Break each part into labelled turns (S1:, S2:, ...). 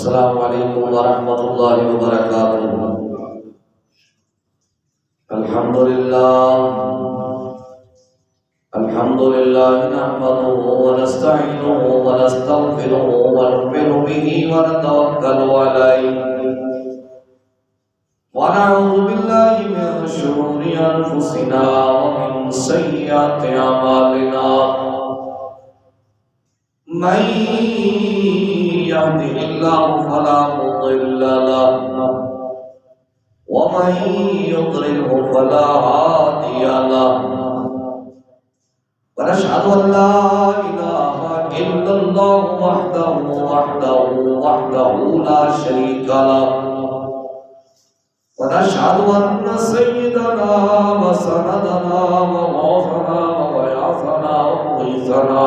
S1: السلام علیکم ورحمۃ اللہ وبرکاتہ۔ الحمد للہ نحمده ونستعینه ونستغفره ونؤمن به ونتوکل علیہ ونعوذ باللہ من شرور انفسنا ومن سیئات اعمالنا، من يهده الله فلا مضل له ومن يضلله فلا هادي له، ونشهد أن لا إله إلا الله وحده لا شريك له، ونشهد أن سيدنا وسندنا وغوثنا وغياثنا ومغيثنا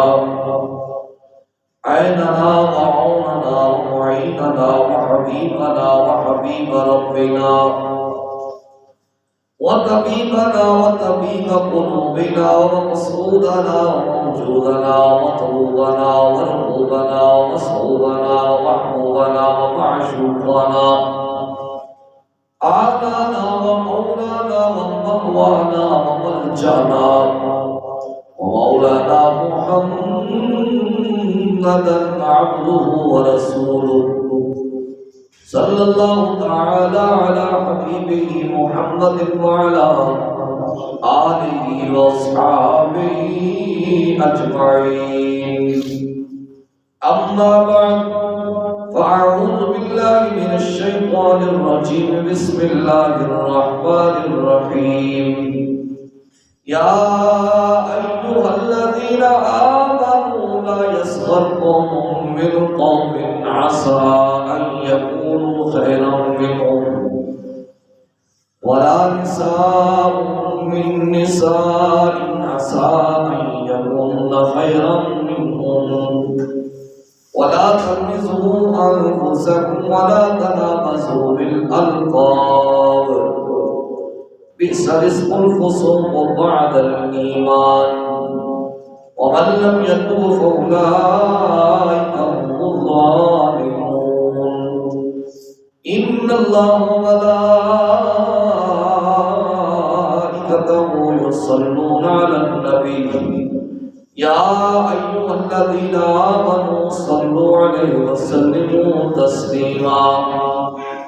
S1: عيننا وعوننا ومعيننا وحبيبنا وحبيب ربنا وطبيبنا وطبيب قلوبنا ومقصودنا وموجودنا ومطلوبنا ورغوبنا ومصحوبنا ومحبوبنا ومعشوقنا، آنانا ومولانا ومأوانا وملجأنا ومولانا محمدا عبده ورسوله، صلى الله تعالى على حبيبه محمد وعلى آله وأصحابه أجمعين. أما بعد، فأعوذ بالله من الشيطان الرجيم. بسم الله الرحمن الرحيم. يا أيها الذين آمنوا لا يسخر قوم من قوم عسى أن يكونوا خيرا منهم ولا نساء من نساء عسى أن يكون خيرا منهم ولا تلمزوا أنفسكم ولا تنابزوا بالألقاب، بئس الاسم الفسوق بعد الإيمان ومن لم يتب فأولئك هم الظالمون. إن الله وملائكته يصلون على النبي يا أيها الذين آمنوا صلوا عليه وسلموا تسليما.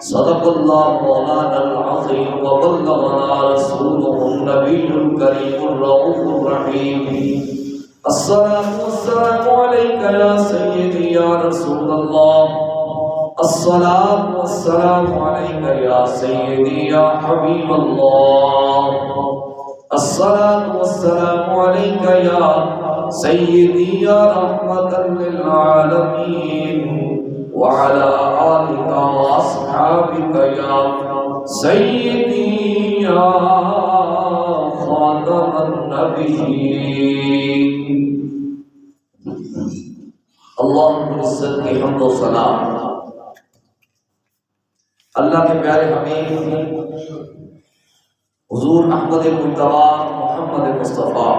S1: صدق الله مولانا العظيم وبلغنا رسوله النبي الكريم الرؤوف الرحيم. الصلاة والسلام عليك يا سيدي يا رسول الله، الصلاة والسلام عليك يا سيدي يا حبيب الله، الصلاة والسلام عليك يا سيدي يا رحمة للعالمين، وعلى آلك وأصحابك يا سيدي يا خاتم النبيين. اللهم عزت کی حمد و ثنا اللہ کے پیارے حبیب حضور احمد مجتبی محمد مصطفیٰ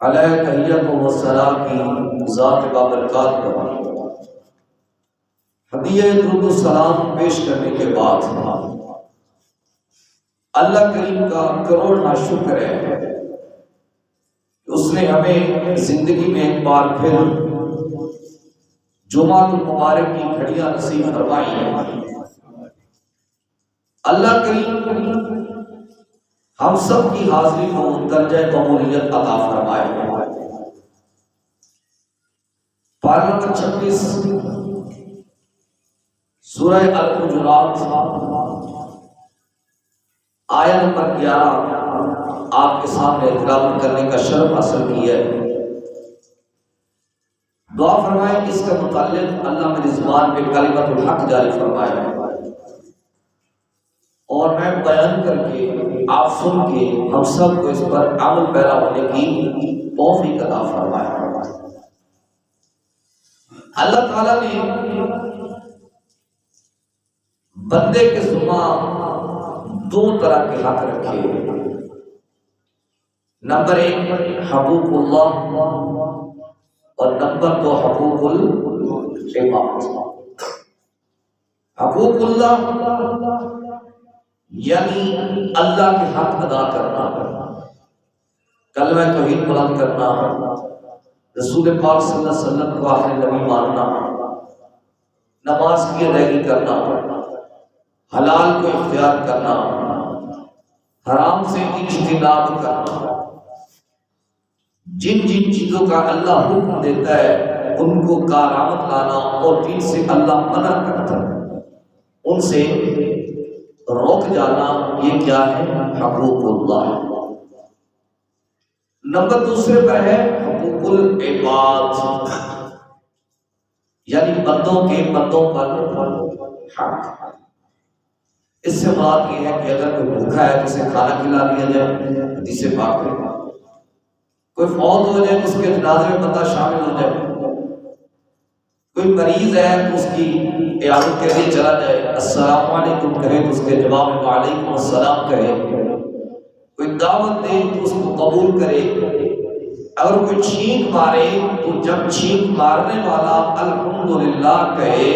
S1: علیہ تحیت و سلام کی ذات بابرکات پر ہدیہ درود و سلام پیش کرنے کے بعد اللہ کریم کا کروڑنا شکر ہے کہ اس نے ہمیں زندگی میں ایک بار پھر جمعہ المبارک کی گھڑیاں نصیب فرمائی ہیں۔ اللہ کریم ہم سب کی حاضری کو درجہ قبولیت عطا فرمائے۔ پارہ نمبر 26 سورہ الحجرات آیہ نمبر 11 آپ کے سامنے تلاوت کرنے کا شرف حاصل کی ہے۔ دعا فرمائے کہ اس کا متعلق اللہ میری زبان پہ کلمت الحق جاری فرمائے اور میں بیان کر کے آپ سن کے ہم سب کو اس پر عمل پیرا ہونے کی توفیق عطا فرمائے۔ اللہ تعالیٰ نے بندے کے ذمہ دو طرح کے حق رکھے۔ نمبر 1 حقوق اللہ اور نمبر 2 حقوق عباد۔ حقوق اللہ یعنی اللہ کے حق ادا کرنا، کلمہ توحید بلند کرنا، رسول پاک صلی اللہ علیہ وسلم کو آخری نبی ماننا، نماز کی ادائیگی کرنا، حلال کو اختیار کرنا، حرام سے اجتناب کرنا، جن جن چیزوں کا اللہ حکم دیتا ہے ان کو کارآمد لانا، اور جن سے اللہ منع کرتا ہے ان سے روک جانا، یہ کیا ہے؟ حقوق اللہ۔ نمبر دوسرے پر ہے حقوق العباد، یعنی بندوں کے بندوں پر حق۔ اس سے بات یہ ہے کہ اگر کوئی بھوکا ہے اسے کھانا کھلا دیا جائے، حدیث پاک ہے، کوئی فوت ہو جائے اس کے جنازے میں بندہ شامل ہو جائے، کوئی مریض ہے تو اس کی عیادت کے لیے چلا جائے، السلام علیکم کہے تو اس کے جواب میں وعلیکم السلام کہے، کوئی دعوت دے تو اس کو قبول کرے، اگر کوئی چھینک مارے تو جب چھینک مارنے والا الحمدللہ کہے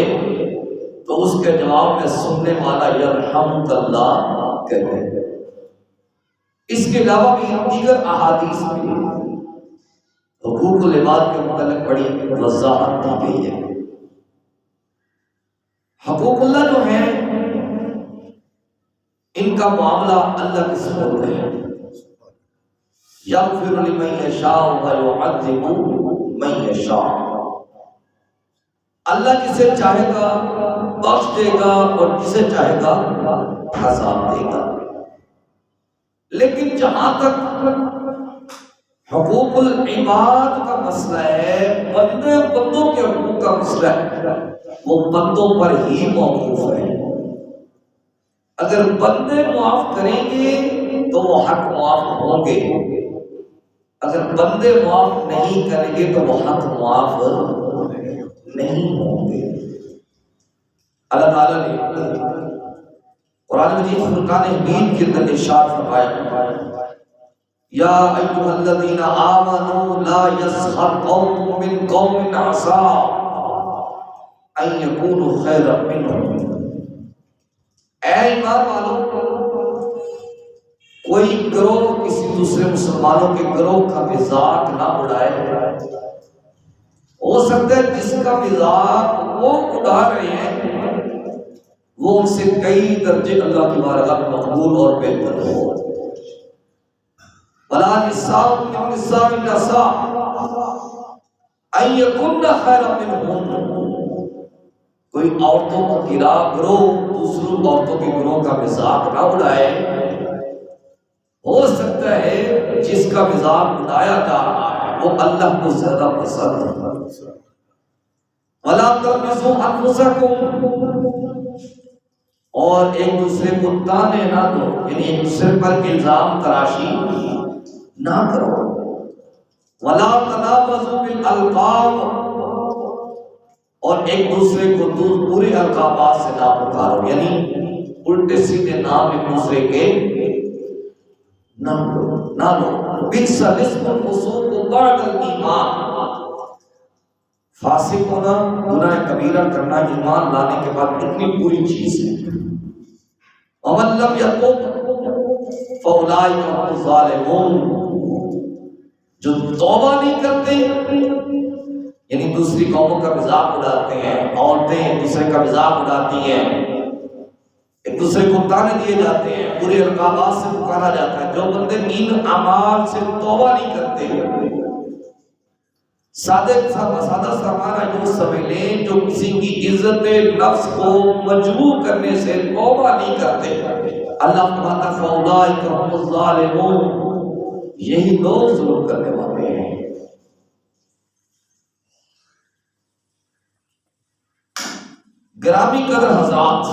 S1: تو اس کے جواب میں سننے والا یرحمک اللہ کہے۔ اس کے علاوہ بھی دیگر احادیث میں حقوق العباد کے متعلق بڑی وضاحت دی گئی ہے۔ حقوق اللہ جو ہیں ان کا معاملہ اللہ کے سپرد ہے، یغفر لمن یشاء ویعذب من یشاء، اللہ جسے چاہے گا بخش دے گا اور جسے چاہے گا عذاب دے گا۔ لیکن جہاں تک حقوق العباد کا مسئلہ ہے، بندوں کے حقوق کا مسئلہ ہے، وہ بندوں پر ہی موقوف ہے۔ اگر بندے معاف کریں گے تو وہ حق معاف ہوں گے، اگر بندے معاف نہیں کریں گے تو وہ حق معاف نہیں ہوں گے۔ اللہ تعالیٰ نے قرآن مجید فرقان حمید کے اندر ارشاد فرمایا، یا ایھا الذین آمنوا لا یسخر قوم من قوم عسیٰ ان یکونوا خیرا منہم، اے ایمان والو کوئی گروہ کسی دوسرے مسلمانوں کے گروہ کا مذاق نہ اڑائے۔ ہو سکتا ہے جس کا مذاق وہ اڑا رہے ہیں وہ ان سے کئی درجے اللہ کی بارگاہ میں مقبول اور بہتر ہو۔ وَلَا نِسَاءٌ مِّن نِسَاءِ الْعَصَىٰ أَن يَكُنَّ خَيْرًا مِّنْهُنَّ، کوئی عورتوں کا گروہ دوسروں عورتوں کے گروہ کا مذاق نہ اڑائے۔ ہو سکتا ہے جس کا مذاق اڑایا جا رہا ہے وہ اللہ کو زیادہ پسند ہے۔ وَلَا تَلْمِزُوا أَنفُسَكُمْ، اور ایک دوسرے کو تانے نہ دو، یعنی ایک دوسرے پر الزام تراشی نہ کرو۔ وَلَا تَنَابَزُوا بِالْأَلْقَابِ، اور ایک دوسرے کو برے القابات سے نہ پکارو، یعنی الٹے سیدھے نام ایک دوسرے کے نہ لو۔ بئس الاسم الفسوق بعد الایمان، فاسق ہونا، گناہ کبیرہ کرنا ایمان لانے کے بعد اتنی بری چیز ہے۔ وَمَن لَّمْ يَتُبْ فَأُولَٰئِکَ هُمُ الظَّالِمُونَ، جو توبہ نہیں کرتے یعنی دوسری قوموں کا مذاق اڑاتے ہیں، عورتیں ایک دوسرے کا مذاق اڑاتی ہیں، ایک دوسرے کو تانے دیے جاتے ہیں، برے القابات سے پکارا جاتا ہے، جو بندے ان اعمال سے توبہ نہیں کرتے، سادہ سامانہ یوں سمجھ لیں، جو کسی کی عزت نفس کو مجبور کرنے سے توبہ نہیں کرتے، اللہ فرماتا ہے فَأُولَٰئِکَ هُمُ الظَّالِمُونَ، یہی لوگ ظلم کرنے والے ہیں۔ گرامی قدر حضرات،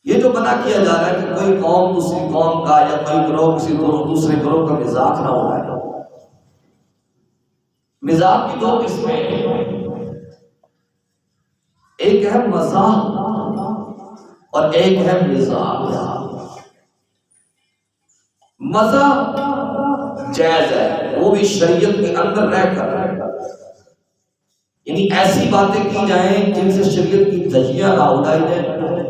S1: یہ جو منع کیا جا رہا ہے کہ کوئی قوم دوسری قوم کا یا کوئی گروہ کسی دوسرے گروہ کا مذاق نہ اڑائے۔ مذاق کی دو قسمیں ہیں، ایک ہے مزاح اور ایک ہے مزاح۔ مزاح جائز ہے، وہ بھی شریعت کے اندر رہ کر، یعنی ایسی باتیں کی جائیں جن سے شریعت کی دھجیاں نہ اڑائی جائیں،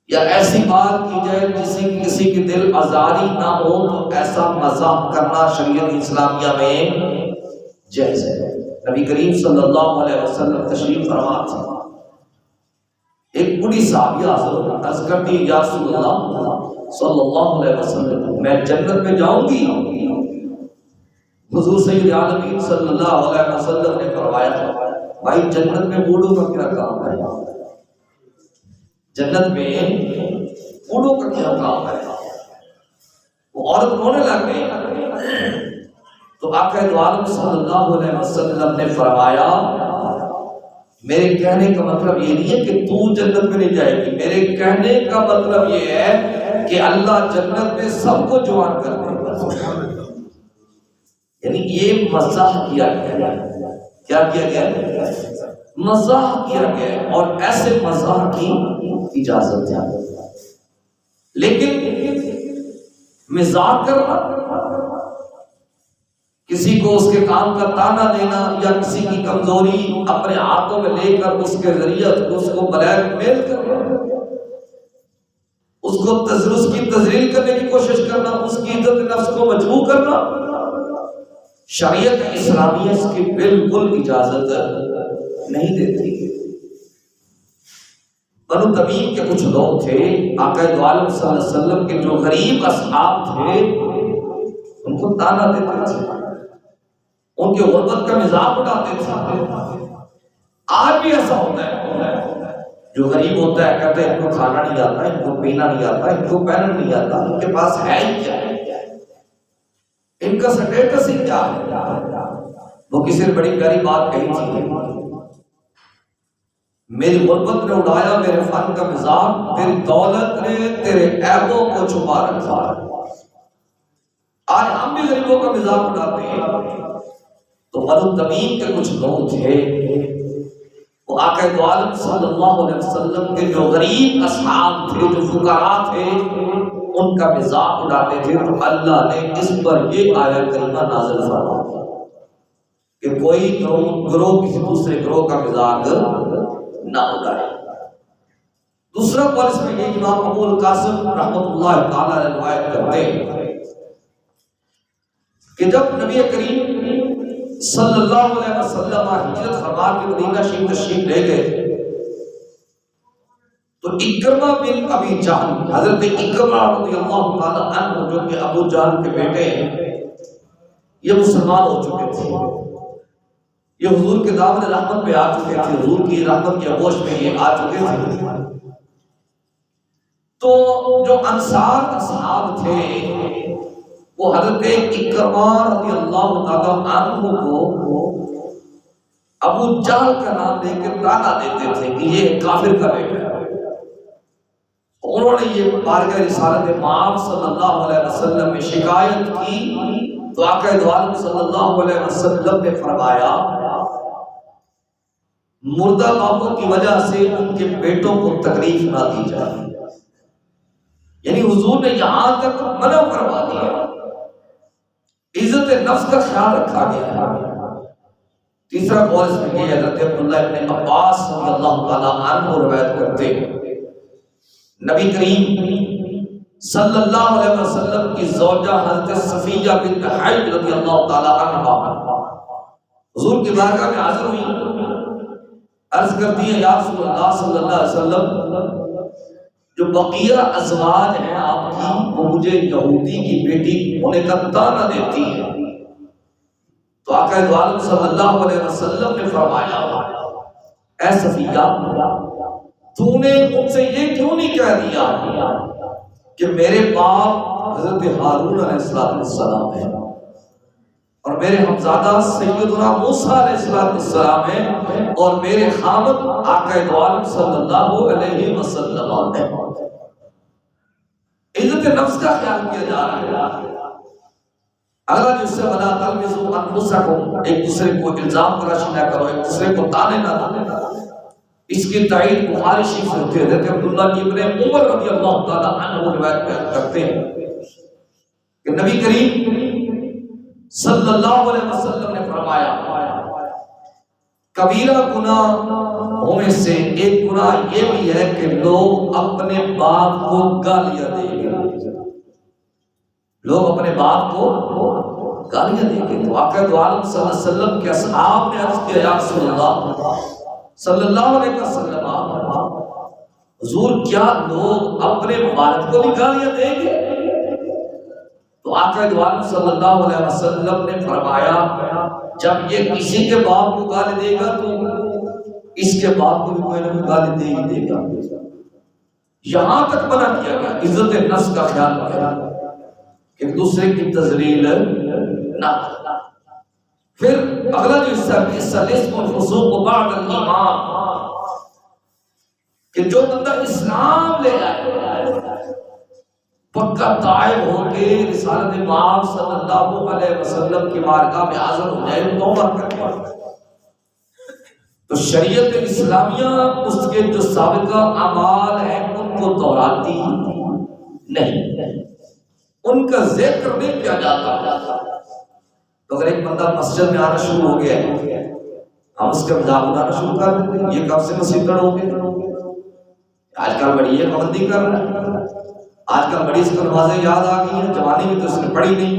S1: یا ایسی بات کی جائے جس سے کسی کی دل آزاری نہ ہو، تو ایسا مزاح کرنا شریعت اسلامیہ میں جائز ہے۔ نبی کریم صلی اللہ علیہ وسلم تشریف فرما تھے، ایک بڑی صحابیہ عرض کرتی یا رسول اللہ صلی اللہ علیہ وسلم میں جنت میں جاؤں گی؟ حضور سید عالمین صلی اللہ علیہ وسلم نے فرمایا بھائی جنت میں بوڑھوں کا کیا کام ہے؟ جنت میں بوڑھوں کا کیا کام ہے؟ وہ عورت رونے لگ گئی تو آقا دو عالم صلی اللہ علیہ وسلم نے فرمایا میرے کہنے کا مطلب یہ نہیں ہے کہ تو جنت میں نہیں جائے گی، میرے کہنے کا مطلب یہ ہے کہ اللہ جنت میں سب کو جوان کر دے گا۔ یعنی یہ مزاح کیا گیا، کیا کیا گیا؟ مزاح کیا گیا، اور ایسے مزاح کی اجازت ہے۔ لیکن مزاح کرنا، کسی کو اس کے کام کا تانا دینا یا کسی کی کمزوری اپنے ہاتھوں میں لے کر اس کے ذریعے اس کو بلیک میل کرنا، اس کو اس کی تذلیل کرنے کی کوشش کرنا، اس کی عزت نفس کو مجروح کرنا، شریعت اسلامیہ اس کی بالکل اجازت نہیں دیتی۔ بنو تمیم کے کچھ لوگ تھے، آقا دو عالم صلی اللہ علیہ وسلم کے جو غریب اصحاب تھے ان کو تانا دیتے تھے، ان کے غربت کا مذاق اڑاتے تھے۔ آج بھی ایسا ہوتا ہے، جو غریب ہوتا ہے کہتے ہیں ان کو کھانا نہیں آتا، ان کو پینا نہیں آتا، ان کو پہننا نہیں آتا، ان کے پاس ہے ہی کیا ہے، ان کا سٹیٹس ہی کیا ہے۔ وہ کسی نے بڑی پیاری بات کہی تھی، میری غربت نے اڑایا میرے فن کا مذاق، تیری دولت نے تیرے عیبوں کو چھپا رکھا۔ آج ہم بھی غریبوں کا مذاق اڑاتے ہیں۔ تو بنو تمیم کے کچھ لوگ تھے، وہ آقا دو عالم صلی اللہ علیہ وسلم کے جو غریب اصحاب تھے، جو فقراء تھے، ان کا مذاق اڑاتے تھے۔ تو اللہ نے اس پر یہ آیت کریمہ نازل فرمائی کہ کوئی گروہ کسی دوسرے گروہ کا مذاق نہ اڑائے۔ دوسرا قول اس میں یہ امام ابو القاسم رحمۃ اللہ تعالی علیہ روایت کرتے ہیں کہ جب نبی کریم صلی اللہ علیہ وسلم ہجرت فرما کے مدینہ شریف تشریف لے گئے تو اکرمہ بن ابی جہل، حضرت اکرمہ رضی اللہ تعالی عنہ جو کہ ابو جہل کے بیٹے ہیں، یہ مسلمان ہو چکے تھے، یہ حضور کے دامن رحمت پہ آ چکے تھے، حضور کی رحمت کے آغوش میں یہ آ چکے تھے۔ تو جو انصار اصحاب تھے وہ حضرت اکرمہ رضی اللہ تعالی عنہ کو ابو جہل کا نام دے کے تانا دیتے تھے کہ یہ کافر کا بیٹا ہے۔ انہوں نے یہ بارگاہ رسالت مآب صلی اللہ علیہ وسلم میں شکایت کی تو آقا دو عالم صلی اللہ علیہ وسلم نے فرمایا مردہ باپوں کی وجہ سے ان کے بیٹوں کو تکلیف نہ دی جائے۔ یعنی حضور نے یہاں تک منع فرما دیا، عزت نفس کا خیال رکھا گیا ہے۔ تیسرا قول اس میں یہ حضرت عبداللہ ابن عباس رضی اللہ تعالیٰ عنہ روایت کرتے ہیں نبی کریم صلی اللہ علیہ وسلم کی زوجہ حضرت صفیہ بنت حی رضی اللہ تعالیٰ عنہ حضور کی بارگاہ میں حاضر ہوئی، عرض کرتی ہے یا رسول اللہ صلی اللہ علیہ وسلم جو بقیہ ازواج ہیں آپ کی وہ مجھے یہودی کی بیٹی ہونے کا تانا دیتی ہے۔ تو آقا دو عالم صلی اللہ علیہ وسلم نے فرمایا اے صفیہ تو نے ان سے یہ کیوں نہیں کہہ دیا کہ میرے باپ حضرت ہارون علیہ السلام ہے اور میرے ہمزادہ سیدنا موسیٰ علیہ السلام ہے اور میرے خامد آقا دو عالم صلی اللہ علیہ وسلم ہے۔ عزت نفس کا خیال کیا جا رہا ہے۔ اگلا جس سے وَلَا تَلْمِزُوا أَنفُسَكُمْ، ایک دوسرے کو الزام تراشی نہ کرو، ایک دوسرے کو تانے نہ دو۔ اس کی تائید بخاری شریف سے ہوتی ہے، حضرت عبداللہ ابن عمر رضی اللہ تعالیٰ عنہ روایت کرتے ہیں کہ نبی کریم صلی اللہ علیہ وسلم نے فرمایا کبیرہ گناہوں میں سے ایک گناہ یہ بھی ہے کہ لوگ اپنے باپ کو گالیاں دیں گے، لوگ اپنے باپ کو گالیاں دیں گے۔ تو آقا دو عالم صلی اللہ علیہ وسلم کے اصحاب نے عرض کیا، یا رسول اللہ صلی اللہ علیہ وسلم، حضور کیا لوگ اپنے والد کو بھی گالیاں دیں گے؟ تو آقا دو عالم صلی اللہ علیہ وسلم نے فرمایا، جب یہ کسی کے باپ کو گالی دے گا تو اس کے باپ کو بھی کوئی نہ کوئی گالی دے ہی دے گا۔ یہاں تک منع کیا گیا، عزت نفس کا خیال رکھنا کہ دوسرے کی تذلیل نہ۔ پھر اگلا جو حصہ ہے الاسم الفسوق بعد الایمان، کہ جو بندہ اسلام لے آئے، پکا تائب ہو کے رسالت مآب صلی اللہ علیہ وسلم کی بارگاہ میں حاضر ہو جائے، توبہ کرے، تو شریعت اسلامیہ اس کے جو سابقہ اعمال ہیں ان کو دہراتی نہیں، ان کا ذکر نہیں کیا جاتا۔ تو اگر ایک بندہ مسجد میں آنا شروع ہو گیا ہے، ہم اس کا مذاق اڑانا شروع کر دیتے ہیں، یہ کب سے مسیطر ہو گئے، آج کل بڑی یہ پابندی کر رہا ہے، آج کل بڑی اس کو نمازیں یاد آ گئی ہیں، جوانی میں تو اس نے پڑھی نہیں،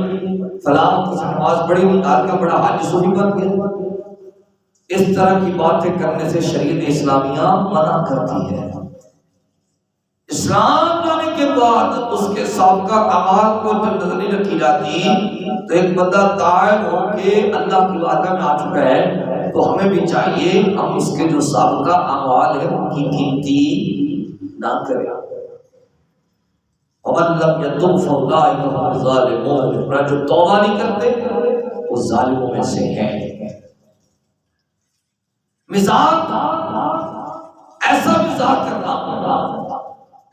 S1: فلاں تو اس نے نماز پڑھی نہیں، آج کل بڑا حاجی صوفی بن گیا۔ اس طرح کی باتیں کرنے سے شریعت اسلامیہ منع کرتی ہے۔ اسلام لانے کے بعد اس کے سابقہ اعمال کو جب نظر نہیں رکھی جاتی، تو ایک بندہ تائب ہو کے اللہ کی بارگاہ میں آ چکا ہے، تو ہمیں بھی چاہیے ہم اس کے جو سابقہ اعمال ہیں ان کی گنتی نہ کریں۔ وَمَن لَّمْ يَتُبْ فَأُولَٰئِكَ هُمُ الظَّالِمُونَ، جو توبہ نہیں کرتے وہ ظالموں میں سے ہیں۔ مزاح، ایسا مزاح کرنا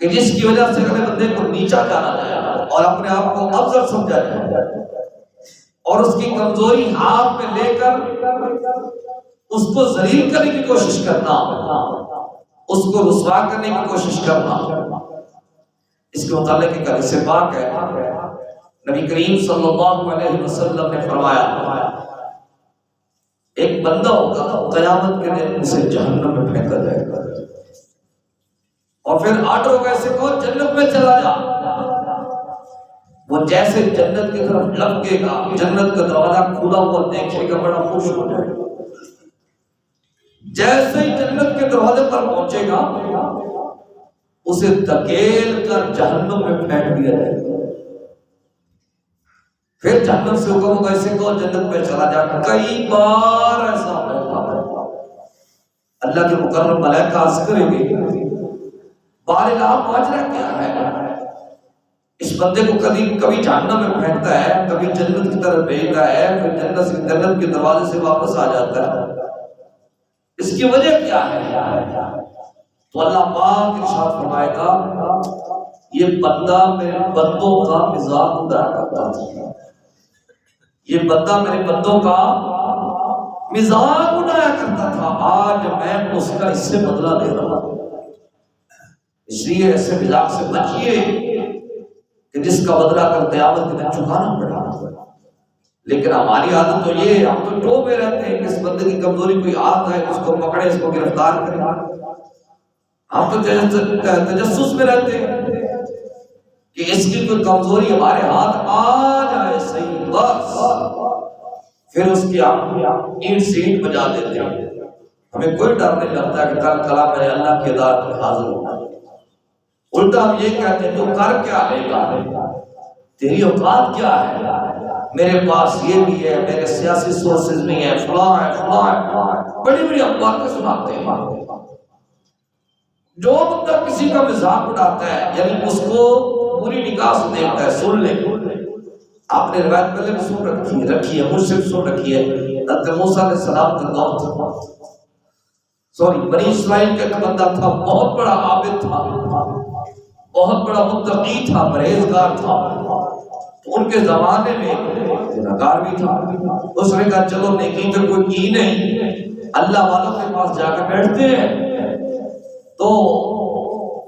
S1: کہ جس کی وجہ سے اگلے بندے کو نیچا جانا جائے اور اپنے آپ کو افضل سمجھا جائے، اور اس کی کمزوری ہاتھ میں لے کر اس کو ذلیل کرنے کی کوشش کرنا، اس کو رسوا کرنے کی کوشش کرنا۔ اس کے متعلق ایک حدیث پاک ہے، نبی کریم صلی اللہ علیہ وسلم نے فرمایا، ایک بندہ ہوگا قیامت کے دن اسے جہنم میں پھینکا جائے گا، اور پھر آرڈر ہوگا اسے کو جنت میں چلا جا۔ وہ جیسے جنت کی طرف لپکے گا، جنت کا دروازہ کھلا ہوا دیکھے گا، بڑا خوش ہو جائے گا۔ جیسے ہی جنت کے دروازے پر پہنچے گا، اسے دھکیل کر جہنم میں پھینک دیا جائے گا۔ پھر جہنم سے حکم ہوگا اسے کو جنت میں چلا جا۔ کئی بار ایسا ہوگا، اللہ کے مقرب ملائکہ عرض کریں گے، بارے آپ ماجرا کیا ہے؟ اس بندے کو کبھی جہنم میں پھینکتا ہے، کبھی جنت کی طرف بھیجتا ہے، پھر جنت کے دروازے سے واپس آ جاتا ہے، اس کی وجہ کیا ہے؟ تو اللہ پاک ارشاد فرمائے گا، یہ بندہ میرے بندوں کا مذاق اڑایا کرتا تھا، یہ بندہ میرے بندوں کا مذاق اڑایا کرتا تھا، آج میں اس کا اس سے بدلہ لے رہا ہوں۔ اس لیے ایسے مذاق سے بچیے کہ جس کا بدلہ کر قیامت کے دن چکانا پڑا۔ لیکن ہماری عادت تو یہ ہے، ہم تو ٹوبے رہتے ہیں کہ اس بندے کی کمزوری کوئی آتا ہے، اس کو پکڑے، اس کو گرفتار کریں۔ ہم تو تجسس میں رہتے ہیں کہ اس کی کوئی کمزوری ہمارے ہاتھ آ جائے صحیح، بس پھر اس کی اینٹ سینٹ بجا دیتے ہیں۔ ہمیں کوئی ڈر نہیں لگتا کہ کل کلا میں اللہ کی عدالت میں حاضر ہونا۔ الٹا ہم یہ کہتے ہیں تو کر کیا لے گا، تیری اوقات کیا ہے، میرے پاس یہ بھی ہے، میرے سیاسی سورسز بھی ہیں، فلاں ہے فلاں ہے، بڑی بڑی ہم باتیں سناتے ہیں۔ جو بندہ کسی کا مذاق اڑاتا ہے، یعنی اس کو پوری نگاہ سے دیکھتا ہے، سن لے، آپ نے روایت پہلے بھی رکھی ہے، مجھ سے بھی سن رکھی ہے، حضرت موسیٰ علیہ السلام کا دور تھا، بنی اسرائیل کا ایک بندہ تھا، بہت بڑا عابد تھا، بہت بڑا متقی تھا، پرہیزگار تھا۔ تو ان کے زمانے میں گنہگار بھی تھا، اس نے کہا چلو نیکی تو کوئی کی نہیں، اللہ والوں کے پاس جا کے بیٹھتے ہیں تو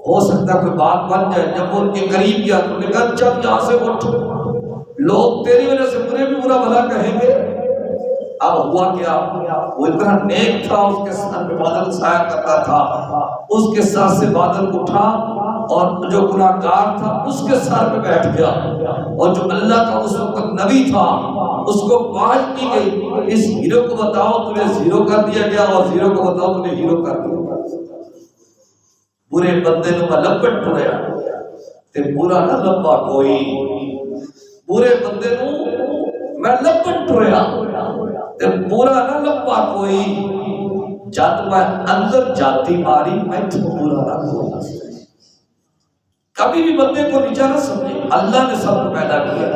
S1: ہو سکتا کوئی بات بن جائے۔ جب وہ ان کے قریب گیا تو نے کہا چل یہاں سے اٹھ، لوگ تیری وجہ سے برے بھی برا بھلا کہیں گے، اب ہوا کیا، وہ اتنا نیک تھا، اس کے سر پہ بادل سایہ کرتا تھا، اس کے سر سے بادل اٹھا اور جو گناہگار تھا اس کے سر پہ بیٹھ گیا، اور جو اللہ کا اس وقت نبی تھا اس کو واج کی گئی، اس ہیرو کو بتاؤ تمہیں زیرو کر دیا گیا، اور زیرو کو بتاؤ تمہیں ہیرو کر دیا گیا۔ برے بندے نو میں لپٹ ٹریا تے برا نہ لبا کوئی، برے بندے نو میں لپٹ ٹریا تے برا نہ لبا کوئی، جد میں اندر جاتی ماری میں تو برا نہ کوئی۔ کبھی بھی بندے کو نیچا نہ سمجھے، اللہ نے سب کو پیدا کیا،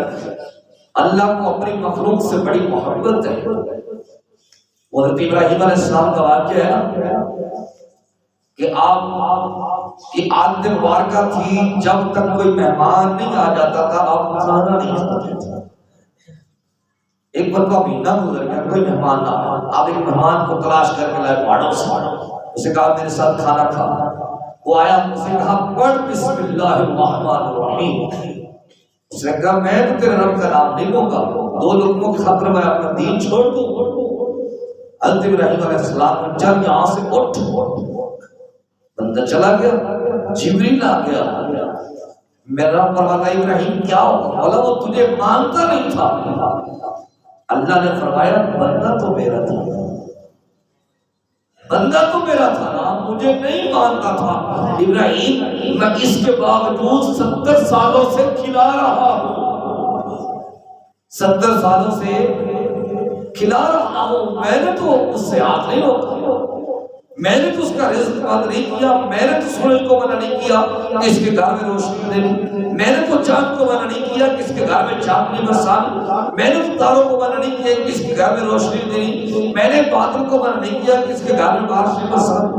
S1: اللہ کو اپنی مخلوق سے بڑی محبت ہے۔ حضرت ابراہیم علیہ السلام کا واقعہ ہے کہ آپ کی عادت مبارکہ تھی جب تک کوئی مہمان نہیں آ جاتا تھا آپ کھانا نہیں کھاتے تھے۔ ایک مرتبہ مہینہ گزر گیا، کوئی مہمان نہ آیا، آپ ایک مہمان کو تلاش کر کے لائے پہاڑوں سے، اسے کہا میرے ساتھ کھانا کھا، وہ آیا، اسے کہا پڑھ بسم اللہ الرحمن الرحیم، اس نے کہا میں تو تیرے رب کا نام نہیں لوں گا، 2 لقموں کے خاطر میں اپنا دین چھوڑ دوں۔ حضرت ابراہیم علیہ السلام نے چل یہاں سے اٹھ، بندہ چلا گیا، جبریل آ گیا، میرا رب فرماتا ابراہیم کیا ہوگا؟ بولا وہ تجھے مانتا نہیں تھا۔ اللہ نے فرمایا بندہ تو میرا تھا، بندہ تو میرا تھا نا، مجھے نہیں مانتا تھا۔ ابراہیم میں اس کے باوجود 70 سالوں سے کھلا رہا ہوں، 70 سالوں سے کھلا رہا ہوں، میں نے تو اس سے ہاتھ نہیں روکا، میں نے تو اس کا رزق بند نہیں کیا، میں نے تو سورج کو منع نہیں کیا کہ اس کے گھر میں روشنی دینی، میں نے تو چاند کو منع نہیں کیا کہ اس کے گھر میں چاندنی برسانی، میں نے تو تاروں کو منع نہیں کیا کہ اس کے گھر میں روشنی دینی، میں نے بادل کو منع نہیں کیا کہ اس کے گھر میں بارش نہیں برسانی۔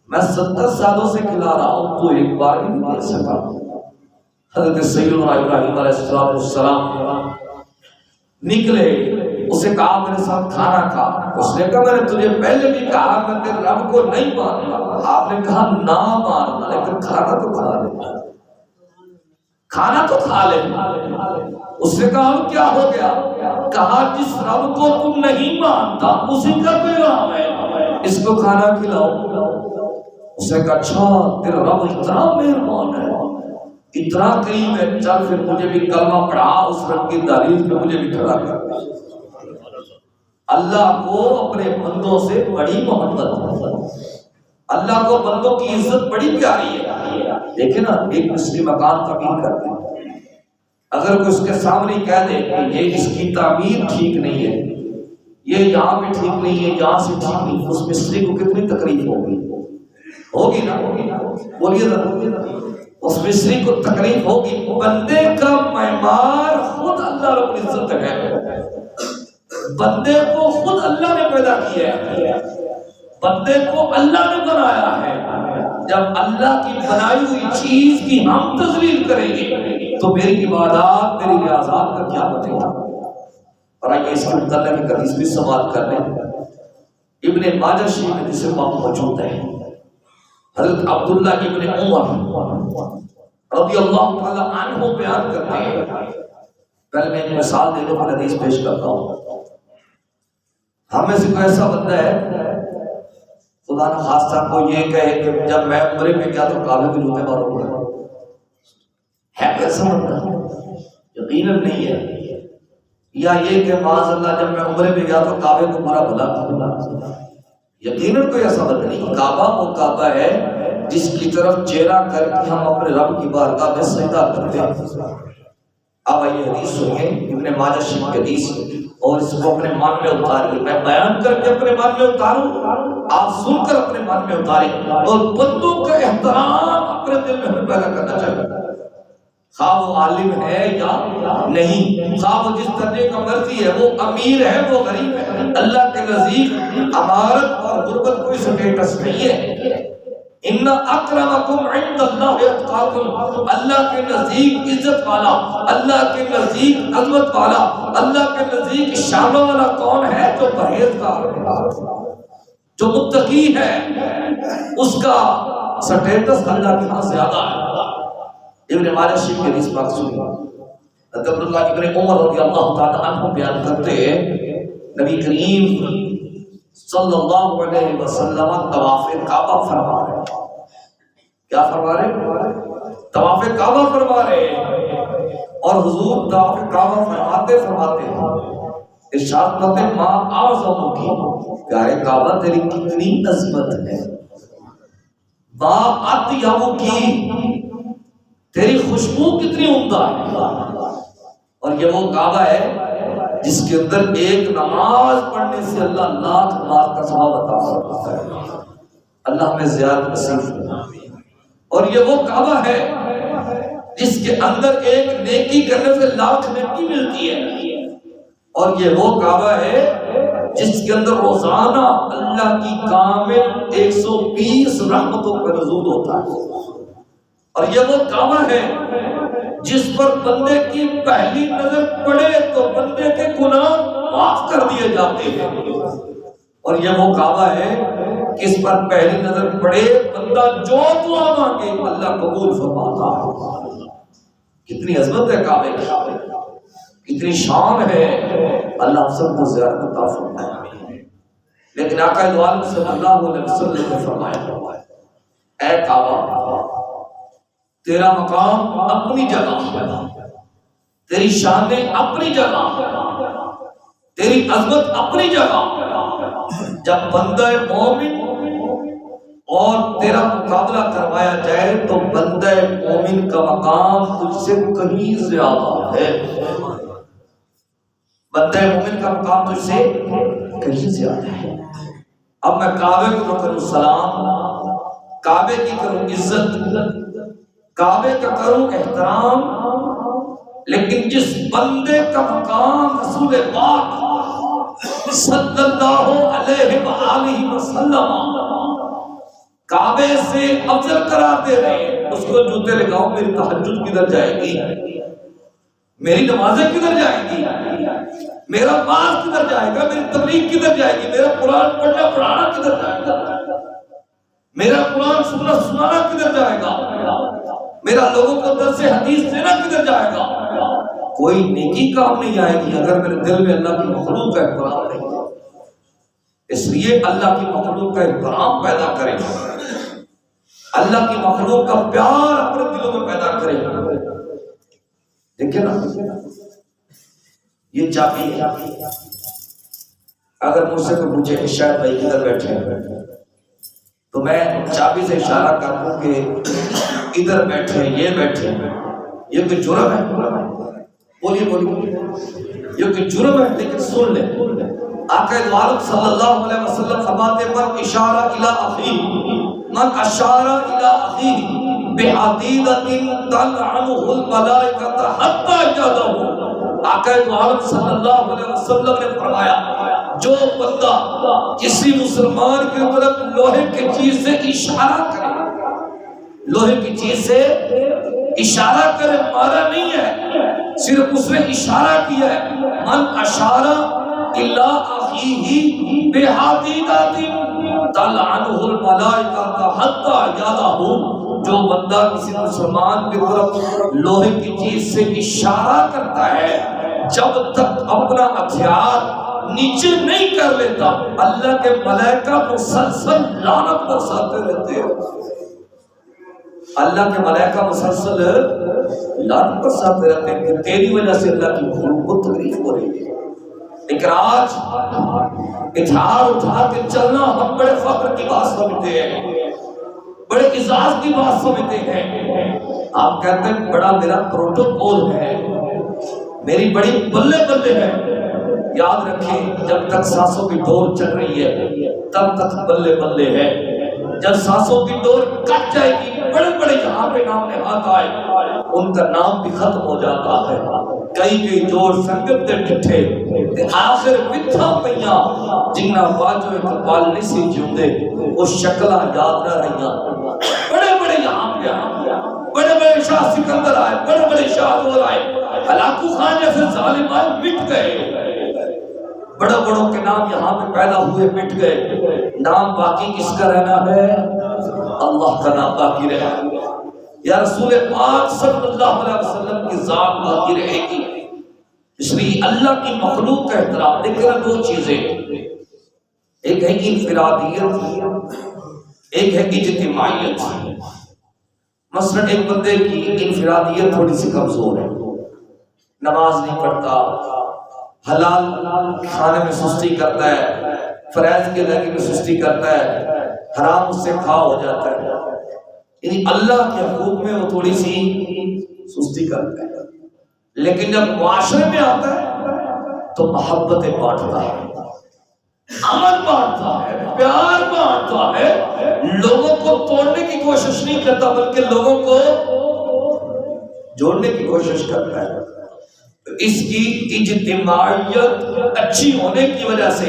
S1: میں 70 سالوں سے کھلا رہا ہوں، تو ایک بار بھی نہیں دے سکا۔ حضرت سیدنا ابراہیم علیہ السلام نکلے، اسے کہا میرے ساتھ کھانا کھا، اس نے کہا میں نے تجھے پہلے بھی کہا میں تیرے رب کو نہیں مانتا، آپ نے کہا نہ ماننا لیکن کھانا تو کھا لے، کھانا تو کھا لے۔ اس نے کہا اب کیا ہو گیا؟ کہا جس رب کو تم نہیں مانتا اسی کا پیغام ہے، اس کو کھانا کھلاؤ۔ اس نے کہا اچھا تیرا رب اتنا مہربان ہے، اتنا کریم ہے، چل پھر مجھے بھی کلمہ پڑھا، اس رب کی تعریف میں مجھے بھی کھڑا کر۔ اللہ کو اپنے بندوں سے بڑی محبت ہے، اللہ کو بندوں کی عزت بڑی پیاری ہے۔ دیکھیں نا ایک مسئلہ مکان تعمیر کرتے ہیں، اگر کوئی اس کے سامنے کہہ دے کہ یہ اس کی تعمیر ٹھیک نہیں ہے، یہ یہاں پہ ٹھیک نہیں ہے، یہاں سے ٹھیک نہیں، اس مستری کو کتنی تکلیف ہوگی نا، بولیے نا، اس مستری کو تکلیف ہوگی۔ بندے کا معمار خود اللہ رب العزت ہے، بندے کو خود اللہ نے پیدا کیا ہے، بندے کو اللہ نے بنایا ہے۔ جب اللہ کی بنائی ہوئی چیز کی ہم تذلیل کریں گے تو میری عبادات میری ریاضات کا کیا بنے گا؟ اور آئیے اس کے متعلق ایک حدیث بھی سماعت کر لیں، ابن ماجہ شریف میں جسے وقت موجود ہے، حضرت عبداللہ ابن عمر رضی اللہ تعالی عنہ بیان کرتے ہیں۔ پہلے میں ایک مثال دے دوں، حدیث پیش کرتا ہوں۔ ہم میں سے کوئی ایسا بندہ ہے خدا نہ خواستہ کو یہ کہے کہ جب میں عمرے میں گیا تو کعبے کے جوتے ماروں گا، ہے ایسا بندہ؟ یقیناً نہیں ہے۔ یا یہ کہ معاذ اللہ جب میں عمرے میں گیا تو کعبے کو برا بھلا کروں، یقیناً کوئی ایسا بندہ نہیں۔ کعبہ وہ کعبہ ہے جس کی طرف چہرہ کر کے ہم اپنے رب کی بارگاہ میں سجدہ کرتے ہیں۔ اب آئیے حدیث سنیے، ابن ماجہ شریف کی حدیث، اور اس کو اپنے من میں اتاریے۔ میں بیان کر کے اپنے من میں اتاروں، آپ سن کر اپنے من میں اتاریں، اور بندوں کا احترام اپنے دل میں ہمیں پیدا کرنا چاہیے، خواہ وہ عالم ہے یا نہیں، خواہ وہ جس درجے کا مرضی ہے، وہ امیر ہے وہ غریب ہے، اللہ کے نزدیک امارت اور غربت کوئی سٹیٹس نہیں ہے۔ ان اکرمکم عند اللہ اتقاکم، اللہ کے نزدیک عزت والا، اللہ کے نزدیک عظمت والا، اللہ کے نزدیک شان والا کون ہے؟ جو پرہیزگار ہے، جو متقی ہے، اس کا سٹیٹس اللہ کے ہاں زیادہ ہے۔ ابن ماجہ شریف کی حدیث پاک سنیے، حضرت عبداللہ ابن عمر رضی اللہ تعالی عنہ بیان کرتے ہیں نبی کریم صلی اللہ علیہ وسلم طواف کعبہ فرما رہے ہیں. کیا فرما رہے ہیں؟ طواف کعبہ فرما رہے ہیں. اور حضور طواف کعبہ فرماتے ہیں ارشاد کرتے ہیں ما اعظم کی، پیارے کعبہ تیری کتنی عظمت ہے، ما اطیب کی، تیری خوشبو کتنی عمدہ ہے. اور یہ وہ کعبہ ہے جس کے اندر ایک نماز پڑھنے سے اللہ لاکھ نماز کا ثواب عطا فرماتا ہے. اللہ ہمیں زیادہ نصیب فرمائے. اور یہ وہ کعبہ ہے جس کے اندر ایک نیکی کرنے سے لاکھ نیکی ملتی ہے. اور یہ وہ کعبہ ہے جس کے اندر روزانہ اللہ کی کامل 120 رحمتوں کا نزول ہوتا ہے. اور یہ وہ کعبہ ہے جس پر بندے کی پہلی نظر پڑے تو بندے کے گناہ معاف کر دیے جاتے ہیں. اور یہ وہ کعبہ ہے کہ اس پر پہلی نظر پڑے بندہ جو دعا مانگے اللہ قبول فرماتا ہے. کتنی عظمت ہے کعبے کی، کتنی شان ہے. اللہ ہم سب کو زیارت عطا فرمائے. لیکن آقا دو عالم صلی اللہ علیہ وسلم نے فرمایا اے کعبہ تیرا مقام اپنی جگہ، تیری شانیں اپنی جگہ، تیری عظمت اپنی جگہ. جب بندہ مومن اور تیرا مقابلہ کروایا جائے تو بندہ مومن کا مقام تجھ سے کہیں زیادہ ہے. بندہ مومن کا مقام تجھ سے کہیں زیادہ ہے. اب میں کعبے کو کروں سلام، کعبے کی کروں عزت، کعبے کا کروں احترام، لیکن جس بندے کا مقام رسول پاک صلی اللہ علیہ وآلہ وسلم کعبے سے افضل قرار دے رہے ہیں، اس کو جوتے لگاؤ میری تہجد کدھر جائے گی، میری نمازیں کدھر جائیں گی، میرا باز کدھر جائے گا، میری تبلیغ کدھر جائے گی، میرا قرآن پڑھنا پڑھانا کدھر جائے گا، میرا قرآن سننا سنانا کدھر جائے گا، میرا لوگوں کو درس حدیث دینا کدھر جائے گا. کوئی نیکی کام نہیں آئے گی اگر میرے دل میں اللہ کی مخلوق کا احترام نہیں ہے. اس لیے اللہ کی مخلوق کا احترام پیدا کریں، اللہ کی مخلوق کا پیار اپنے دلوں میں پیدا کریں. دیکھیں نا یہ چابی ہے. اگر مجھ سے کوئی پوچھے کہ شاید بھائی کدھر بیٹھے ہیں تو میں چابی سے اشارہ کر دوں کہ ادھر بیٹھے ہیں، یہ بیٹھے ہیں. یہ کوئی جرم ہے؟ بولیے یہ کوئی جرم ہے؟ لیکن سن لیں آقا دو عالم صلی اللہ علیہ وسلم فرماتے من اشارہ الی اخیہ، من اشارہ الی اخیہ بحدیدۃ تلعنہ الملائکۃ حتی یدہ. آقا دو عالم صلی اللہ علیہ وسلم نے فرمایا جو بندہ کسی مسلمان کی طرف لوہے کی چیز سے اشارہ کرے، لوہے کی چیز سے اشارہ کرے، مارا نہیں ہے، صرف اس نے اشارہ کیا ہے. من اشارہ الی اخیہ بحدیدۃ تلعنہ الملائکۃ حتی یدہ. جو بندہ کسی مسلمان کی طرف لوہے کی چیز سے اشارہ کرتا ہے جب تک اپنا ہتھیار نیچے نہیں کر لیتا اللہ کے ملائکہ مسلسل لعنت برساتے رہتے ہیں. اللہ کے ملائکہ مسلسل لعنت برساتے رہتے ہیں کہ تیری وجہ سے اللہ کی مخلوق کو تکلیف ہو رہی ہے. لیکن آج ہتھیار اٹھا کے چلنا ہم بڑے فخر کی بات سمجھتے ہیں، بڑے اعزاز کی بات سمجھتے ہیں. آپ کہتے ہیں بڑا میرا پروٹوکول ہے، میری بڑی بلے بلے ہے. یاد رکھیں جب تک سانسوں کی ڈور چل رہی ہے تب تک بلے بلے ہے. جب سانسوں کی ڈور کٹ جائے گی بڑے بڑے جہاں پہ نام نہاد آئے ان کا نام بھی ختم ہو جاتا ہے. کئی جوڑ سنگت دے ڈٹھے آخر وتھا پئیاں جنہ باجو اقبال نہیں سی جیوندے وہ شکلاں یاد نہ رہیاں. بڑے بڑے یہاں پہ آئے، بڑے بڑے شاہ سکندر آئے، بڑے بڑے شاہ دور آئے، ہلاکو خان جیسے ظالم آئے مٹ گئے. بڑوں بڑوں کے نام یہاں پہ پیدا ہوئے مٹ گئے. نام باقی کس کا رہنا ہے؟ اللہ کا نام باقی رہے یا رسول پاک صلی اللہ علیہ وسلم کی ذات باقی رہے گی. اس لیے اللہ کی مخلوق کا احترام دیکھیں دو چیزیں، ایک ہے انفرادیت، ایک ہے اجتماعیت۔ مثلا ایک بندے کی انفرادیت تھوڑی سی کمزور ہے، نماز نہیں پڑھتا، حلال کھانے میں سستی کرتا ہے، فرائض کے ادائیگی میں سستی کرتا ہے، حرام اس سے کھا ہو جاتا ہے، یعنی اللہ کے حقوق میں وہ تھوڑی سی سستی کرتا ہے، لیکن جب معاشرے میں آتا ہے تو محبتیں بانٹتا ہے، امن بانٹتا ہے، پیار بانٹتا ہے، لوگوں کو توڑنے کی کوشش نہیں کرتا بلکہ لوگوں کو جوڑنے کی کوشش کرتا ہے۔ اس کی اجتماعیت اچھی ہونے کی وجہ سے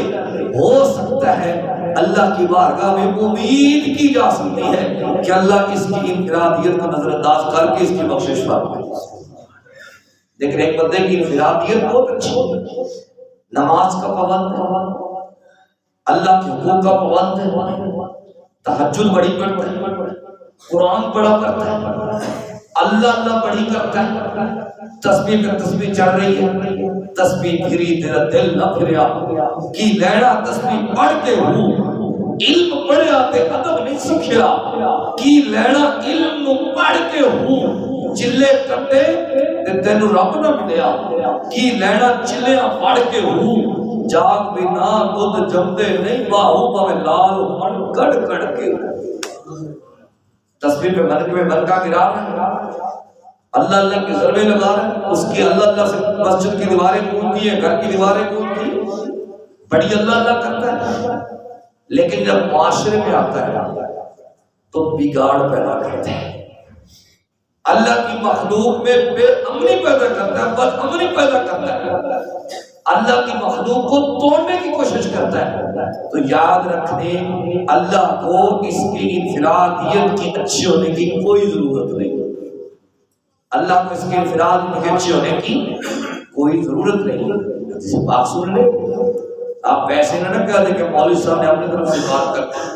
S1: ہو سکتا ہے اللہ کی بارگاہ میں امید کی جا سکتی ہے کہ اللہ اس کی انفرادیت کو نظر انداز کر کے اس کی بخشش فرمائے۔ لیکن ایک بندے کی انفرادیت بہت اچھی ہے، نماز کا پابند ہے، اللہ کے حقوق کا پابند ہے، تہجد بڑی پڑھتا ہے، قرآن پڑھا کرتا ہے، اللہ بڑی کرتا ہے، تسبیح پہ تسبیح چڑھ رہی ہے، تسبیح پھری تیرا دل نہ پھریا، کی لیڑا تسبیح پڑھ کے ہوں، علم پڑھیا تے ادب نہیں سکھیا، کی لیڑا علم پڑھ کے ہوں، چلے کٹے تے تینوں رب نہ ملیا، کی لیڑا چلیاں پڑھ کے ہوں، جاگ بنا دودھ جمدے نہیں باہو پاوے لال ہون کڑ کڑ کے، تسبیح پہ منکا گرا رہا ہے، اللہ کے ضربے لگا رہا ہے، اس کی اللہ سے مسجد کی دیواریں گونجتی ہیں، گھر کی دیواریں گونجتی ہیں، بڑی اللہ کرتا ہے، لیکن جب معاشرے میں آتا ہے تو بگاڑ پیدا کرتا ہے، اللہ کی مخلوق میں بے امنی پیدا کرتا ہے، بد امنی پیدا کرتا ہے، اللہ کی مخلوق کو توڑنے کی کوشش کرتا ہے۔ تو یاد رکھنے اللہ کو اس کی انفرادیت کی اچھی ہونے کی کوئی ضرورت نہیں، اللہ کو اس کے انفراد کے اچھے ہونے کی کوئی ضرورت نہیں۔ جسے بات سن لے، آپ پیسے نہ کہہ دیں کہ مولوی صاحب نے اپنی طرف سے بات کرتے ہیں،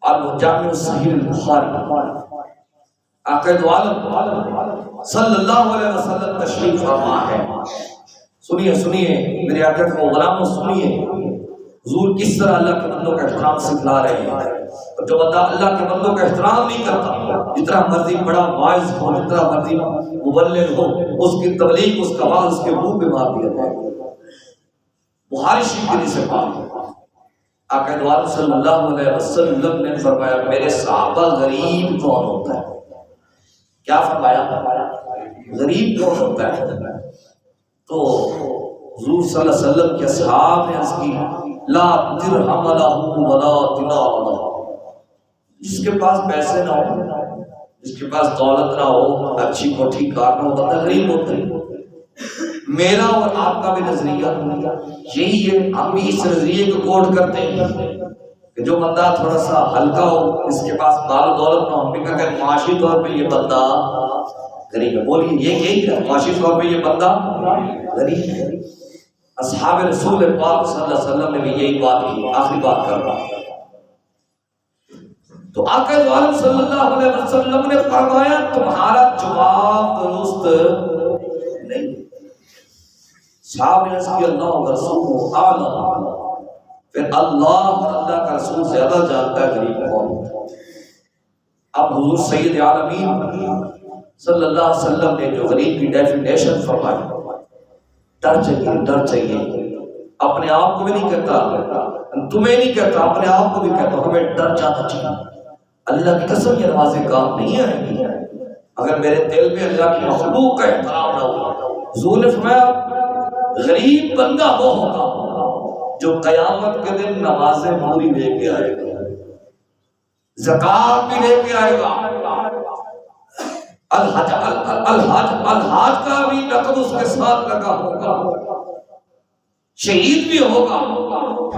S1: اور وہ جامع صحیح البخاری آقا دو عالم صلی اللہ علیہ وسلم تشریف فرما ہے۔ سنیے میرے آقا کو غلاموں سنیے، حضور کس طرح اللہ کے بندوں کا احترام سکھلا رہے ہیں، اور جو بندہ اللہ کے بندوں کا احترام نہیں کرتا، جتنا مرضی بڑا واعظ ہو، جتنا مرضی مبلغ ہو، اس کی تبلیغ، اس کا واعظ اس کے منہ پہ مار دیا جائے۔ بخاری شریف کے سے پاک آقا دو عالم صلی اللہ علیہ وسلم نے فرمایا میرے صحابہ غریب کون ہوتا ہے؟ کیا فرمایا؟ غریب کون ہوتا ہے؟ تو حضور صلی اللہ علیہ وسلم کے اصحاب نے عرض کی لا درہم لہ ولا دینار لہ، جس کے پاس پیسے نہ ہو، جس کے پاس دولت نہ ہو، اچھی کوٹھی کار نہ ہو، تو غریب ہوتا ہے۔ میرا اور آپ کا بھی نظریہ یہی ہے، ہم بھی اس نظریے کو کوٹ کرتے ہیں کہ جو بندہ تھوڑا سا ہلکا ہو، اس کے پاس مال و دولت نہ ہو، ہم بھی کہتے ہیں معاشی طور پہ یہ بندہ غریب ہے۔ بولیے یہ یہی ہے، معاشی طور پہ یہ بندہ غریب ہے۔ اصحاب رسول پاک صلی اللہ علیہ وسلم نے بھی یہی بات کی۔ آخری بات کر رہا ہوں، تو آقا عالم صلی اللہ علیہ وسلم نے فرمایا تمہارا جواب درست نہیں۔ صحابہ نے کہ اللہ و رسول اعلم، پھر اللہ اور اللہ کا رسول زیادہ جانتا ہے غریب کون۔ اب حضور سید عالمین صلی اللہ علیہ وسلم نے جو غریب کی ڈیفینیشن فرمائی، ڈر چاہیے، اپنے آپ کو بھی نہیں کہتا، تمہیں نہیں کہتا، اپنے آپ کو بھی کہتا، ہمیں ڈر جانا چاہیے۔ اللہ کی قسم یہ نمازیں کام نہیں آئیں گی اگر میرے دل میں اللہ کی مخلوق کا احترام نہ ہو۔ حضور نے فرمایا غریب بندہ وہ ہوگا جو قیامت کے دن نمازیں پوری لے کے آئے گا، زکات بھی لے کے آئے گا، الحاج کا بھی نقد اس کے ساتھ لگا ہوگا، شہید بھی ہوگا،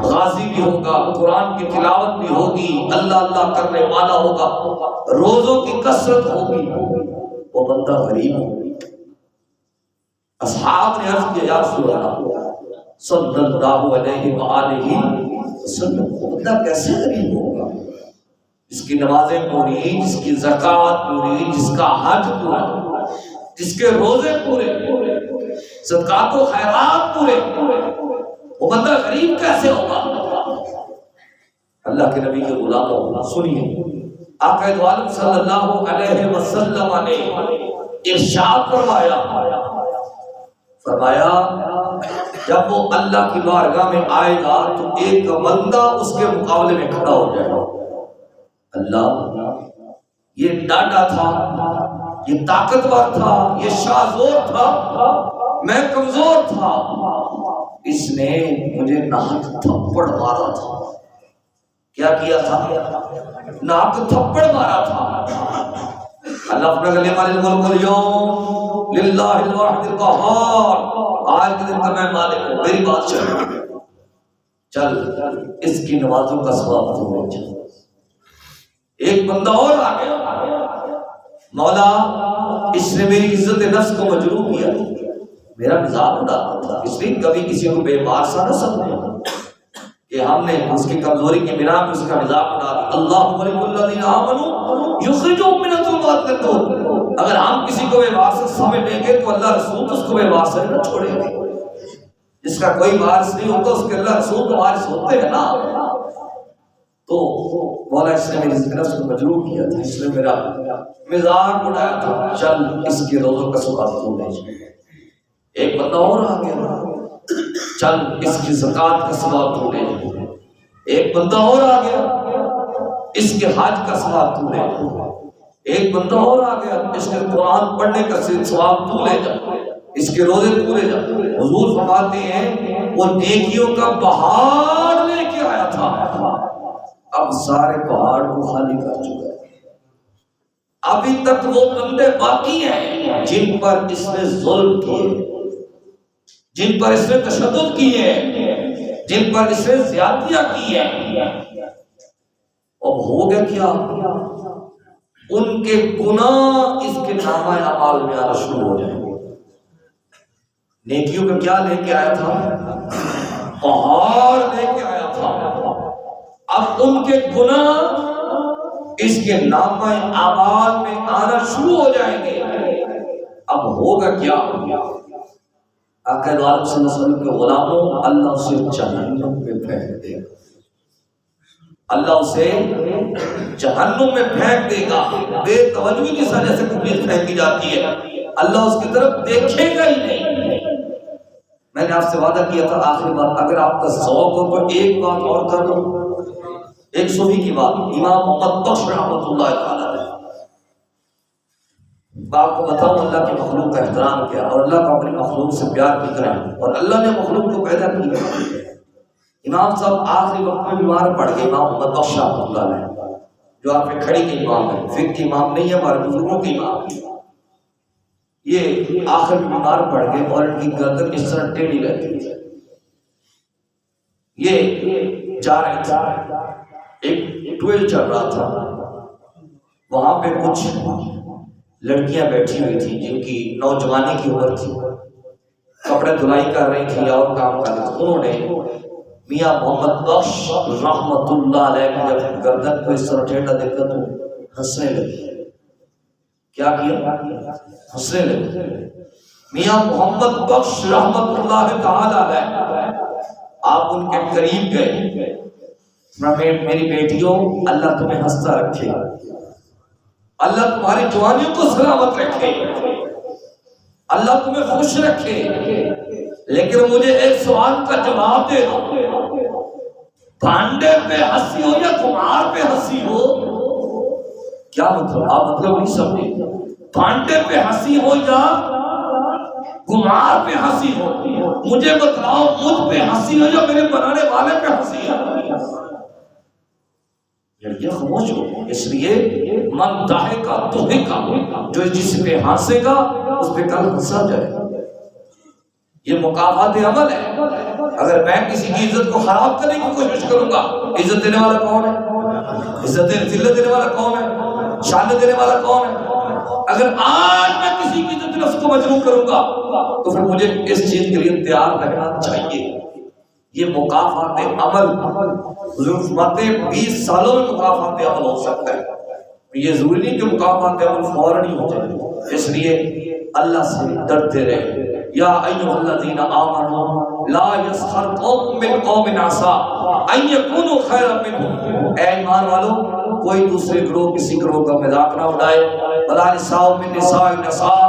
S1: غازی بھی ہوگا، قرآن کی تلاوت بھی ہوگی، اللہ کرنے والا ہوگا، روزوں کی کثرت ہوگی، وہ بندہ غریب ہوگا۔ اصحاب نے عرض کیا یا رسول اللہ صلی اللہ علیہ وآلہ وسلم، بندہ کیسے غریب ہوگا جس کی نمازیں پوری، جس کی زکوٰۃ پوری، جس کا حج پورا، جس کے روزے پورے، صدقات و خیرات پورے، وہ بندہ غریب کیسے ہوگا؟ اللہ کے نبی کے غلاموں سنیے، آقا دو عالم صلی اللہ علیہ وسلم نے ارشاد فرمایا جب وہ اللہ کی بارگاہ میں آئے گا تو ایک بندہ اس کے مقابلے میں کھڑا ہو جائے گا، اللہ یہ ڈاڈا تھا، یہ طاقتور تھا، یہ شاذور تھا، میں کمزور تھا، اس نے مجھے ناک تھپڑ مارا تھا۔ کیا کیا تھا؟ ناک تھپڑ مارا تھا۔ اللہ اپنے گلے والے الملک اليوم للہ الواحد القہار، آج کے دن کا میں مالک ہوں، میری بات چل اس کی نمازوں کا ثواب تمہیں چل۔ ایک بندہ اور آ گیا، مولا اس نے میری عزت نفس کو مجروح کیا، میرا مزاق اڑاتا تھا، اس لیے کبھی کسی کو بے مار سا نہ سمجھے کہ ہم نے اس کی کمزوری کی بنا پہ اس کا مزاق اڑا دیا۔ اللہ ولي الذین آمنوا یخرجهم من الظلمات الى النور، اگر ہم کسی کو بے وارث سمجھ لیں گے تو اللہ رسول اس کو بے وارث نہ چھوڑیں گے، جس کا کوئی وارث نہیں ہوتا اس کے اللہ رسول تو وارث ہوتے ہیں نا۔ تو مولا اس نے میری ذکر کو مجروح کیا تھا، اس نے میرا مزاق اڑایا تھا، چل اس کے روزوں کا ثواب تو لے۔ ایک بندہ اور آ گیا، چل اس کی زکات کا ثواب تو لے۔ ایک بندہ اور آ گیا، اس کے حج کا ثواب تو لے۔ ایک بندہ اور آ گیا، اس کے قرآن پڑھنے کا ثواب تو لے جا، اس کے روزے تو لے جا۔ حضور فرماتے ہیں وہ نیکیوں کا پہاڑ لے کے آیا تھا، اب سارے پہاڑ کو خالی کر چکا ہے۔ ابھی تک وہ بندے باقی ہیں جن پر اس نے ظلم کیے، جن پر اس نے تشدد کیے، جن پر اس نے زیادتیاں کی ہیں۔ اب ہو گیا کیا؟ ان کے گناہ اس کے نامہ اعمال میں آنا شروع ہو جائیں گے۔ نیکیوں کا کیا لے کے آیا تھا؟ پہاڑ لے کے آیا تھا، اب ان کے گناہ اس کے نامہ اعمال میں آنا شروع ہو جائیں گے۔ اب ہوگا کیا؟ آقا دو عالم صلی اللہ علیہ وسلم کے غلاموں، اللہ اسے جہنم میں پھینک دے گا، اللہ اسے جہنم میں پھینک دے گا۔ بے توجہی کی وجہ سے کبھی پھینکی جاتی ہے، اللہ اس کی طرف دیکھے گا ہی نہیں۔ میں نے آپ سے وعدہ کیا تھا آخری بات، اگر آپ کا ذوق ہو تو ایک بات اور کر لو، ایک صوفی کی بات، امام محمد بخش رحمۃ اللہ تعالیٰ نے آپ کو بتاؤں اللہ کی مخلوق کا احترام کیا اور اللہ کو اپنی مخلوق سے پیار کی طرح، اور اللہ نے مخلوق کو پیدا کیا۔ امام صاحب آخری وقت میں بیمار پڑ گئے، امام محمد بخش رحمۃ اللہ علیہ، جو آپ نے کھڑی کے امام ہے، فقہ کے امام نہیں ہے، ہمارے بزرگوں کے امام ہے۔ یہ آخر میں بیمار پڑ گئے اور ان کی گردن اس طرح ٹیڑھی رہتی تھی۔ یہ جا رہے تھے، ایک ٹویل چل رہا تھا، وہاں پہ کچھ لڑکیاں بیٹھی ہوئی تھی جن کی نوجوانی کی عمر تھی، کپڑے دھلائی کر رہی تھی اور کام کر رہی تھی۔ انہوں نے میاں محمد بخش رحمت اللہ علیہ کی جب گردن کو اس طرح ٹیڑھا دیکھا تو ہنسنے لگی۔ کیا کیا؟ ہنسنے لگی۔ میاں محمد بخش رحمت اللہ تعالی علیہ آپ ان کے قریب گئے، میری بیٹیوں اللہ تمہیں ہنستا رکھے، اللہ تمہاری جوانیوں کو سلامت رکھے، اللہ تمہیں خوش رکھے، لیکن مجھے ایک سوال کا جواب دے دو، بھانڈے پہ ہنسی ہو یا کمار پہ ہنسی ہو؟ کیا مطلب؟ آپ مطلب نہیں سمجھے؟ بھانڈے پہ ہنسی ہو یا کمار پہ ہنسی ہو، مجھے بتلاؤ مجھ پہ ہنسی ہو یا میرے بنانے والے پہ ہنسی ہو؟ لڑکیاں خاموش ہو، اس لیے من ضحکا ضحکا، جو جس پہ ہنسے گا اس پہ کل ہنسا جائے گا۔ یہ مکافات عمل ہے۔ اگر میں کسی کی عزت کو خراب کرنے کی کوشش کروں گا، عزت دینے والا کون ہے؟ عزت ذلت دینے والا کون ہے؟ شان دینے والا کون ہے؟ اگر آج میں کسی کی عزت نفس کو مجروح کروں گا تو پھر مجھے اس چیز کے لیے تیار رہنا چاہیے۔ یہ مکافات عمل، حضور فرماتے ہیں 20 سالوں میں مکافات عمل ہو سکتا ہے، یہ ضروری نہیں کہ مکافات عمل فوراً ہی ہو جائے۔ اس لیے اللہ سے ڈرتے رہے، یا ایھا الذین آمنوا لا یسخر قوم من قوم عسى ان یکونوا خیرا منهم، اے ایمان والو کوئی دوسرے گروہ کسی گروہ کا مذاق نہ اڑائے، ولا نساء من نساء نساء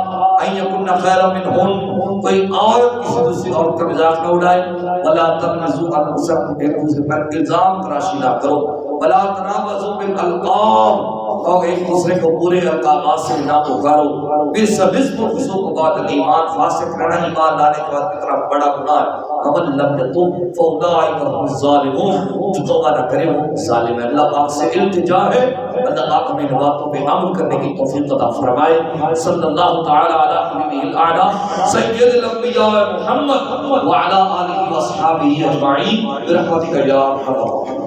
S1: ان یکن خیرا منهن، کوئی عورت کسی دوسری عورت کا مذاق نہ اڑائے، ولا تنمزوا انفسکم، ایک دوسرے پر الزام تراشی نہ کرو، ولا تنابزوا بالالقاب، اور ایک دوسرے کو برے القابات سے نہ پکارو، بئس الاسم الفسوق بعد الایمان، فاسق رہنا ایمان لانے کے بعد کتنا بڑا گناہ ہے، ومن لم یتوب فاولئک هم الظالمون، جو توبہ نہ کرے وہ ظالم ہے۔ اللہ پاک سے التجا ہے اللہ پاک ہمیں ان باتوں پہ عمل کرنے کی توفیق عطا فرمائے۔ صلی اللہ تعالی علی حبیبہ الاعلی سید الانبیاء محمد وعلی آلہ واصحابہ اجمعین برحمتک یا ارحم الراحمین۔